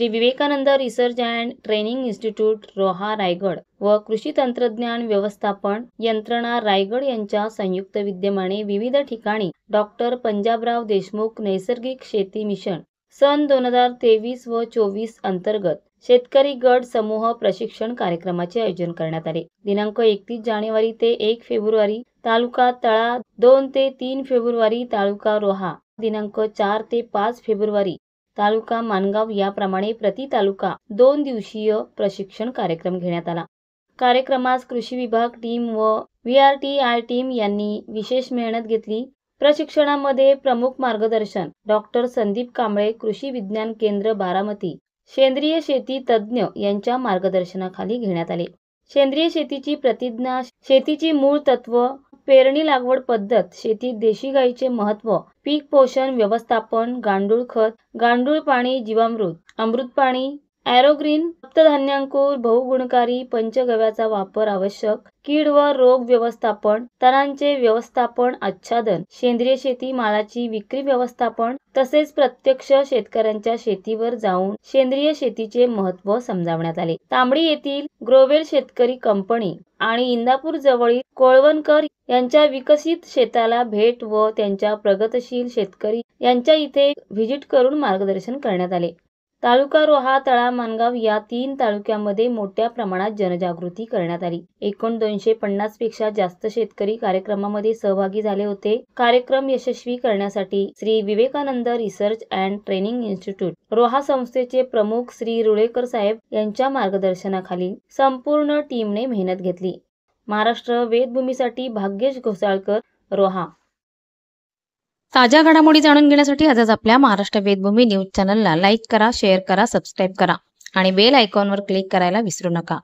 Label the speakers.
Speaker 1: Shri Vivekanand research and training institute Roha Raigad व कृषी तंत्रज्ञान व्यवस्थापन यंत्रणा रायगड यांच्या संयुक्त विद्यमाने विविध ठिकाणी डॉक्टर पंजाबराव देशमुख नैसर्गिक शेती मिशन सन 2023 व 24 अंतर्गत शेतकरी गट समूह प्रशिक्षण कार्यक्रमाचे आयोजन करण्यात आले। दिनांक 31 जानेवारी ते 1 फेब्रुवारी तालुका तळा, 2 ते 3 फेब्रुवारी तालुका रोहा, दिनांक 4 ते 5 फेब्रुवारी तालुका मानगाव याप्रमाणे प्रति तालुका 2 दिवसीय प्रशिक्षण कार्यक्रम घेण्यात आला। कार्यक्रमास कृषी विभाग टीम व VRTI टीम यांनी विशेष मेहनत घेतली। प्रशिक्षणामध्ये प्रमुख मार्गदर्शन डॉक्टर संदीप कांबळे, कृषी विज्ञान केंद्र बारामती, सेंद्रिय शेती तज्ज्ञ यांच्या मार्गदर्शनाखाली घेण्यात आले। सेंद्रिय शेतीची प्रतिज्ञा, शेतीची मूळ तत्व, पेरणी लागवड पद्धत, शेतीत देशी गाईचे महत्त्व, पीक पोषण व्यवस्थापन, गांडूळ खत, गांडूळ पाणी, जीवामृत, अमृत पाणी, ॲरोग्रीन, सप्तधान्यांकुर, बहुगुणकारी पंचगव्याचा वापर आवश्यक, कीड व रोग व्यवस्थापन, तणांचे व्यवस्थापन, आच्छादन, सेंद्रिय शेती मालाची विक्री व्यवस्थापन तसेच प्रत्यक्ष शेतकऱ्यांच्या शेतीवर जाऊन सेंद्रिय शेतीचे महत्त्व समजावण्यात आले। तांबडी येथील ग्रोवेल शेतकरी कंपनी आणि इंदापूर जवळील कोळवणकर यांच्या विकसित शेताला भेट व त्यांच्या प्रगतशील शेतकरी यांच्या इथे व्हिजिट करून मार्गदर्शन करण्यात आले। तालुका रोहा, तळा, मानगाव या 3 तालुक्यांमध्ये मोठ्या प्रमाणात जनजागृती करण्यात आली। एकूण 250 पेक्षा जास्त शेतकरी कार्यक्रमामध्ये सहभागी झाले होते। कार्यक्रम यशस्वी करण्यासाठी Shri Vivekanand research and training institute Roha संस्थेचे प्रमुख श्री रुळेकर साहेब यांच्या मार्गदर्शनाखाली संपूर्ण टीमने मेहनत घेतली। महाराष्ट्र वेदभूमीसाठी भाग्येश घोसाळकर, रोहा।
Speaker 2: ताज्या घडामोडी जाणून घेण्यासाठी आजच आपल्या महाराष्ट्र वेदभूमी न्यूज चॅनलला लाईक करा, शेअर करा, सबस्क्राईब करा आणि बेल आयकॉनवर क्लिक करायला विसरू नका।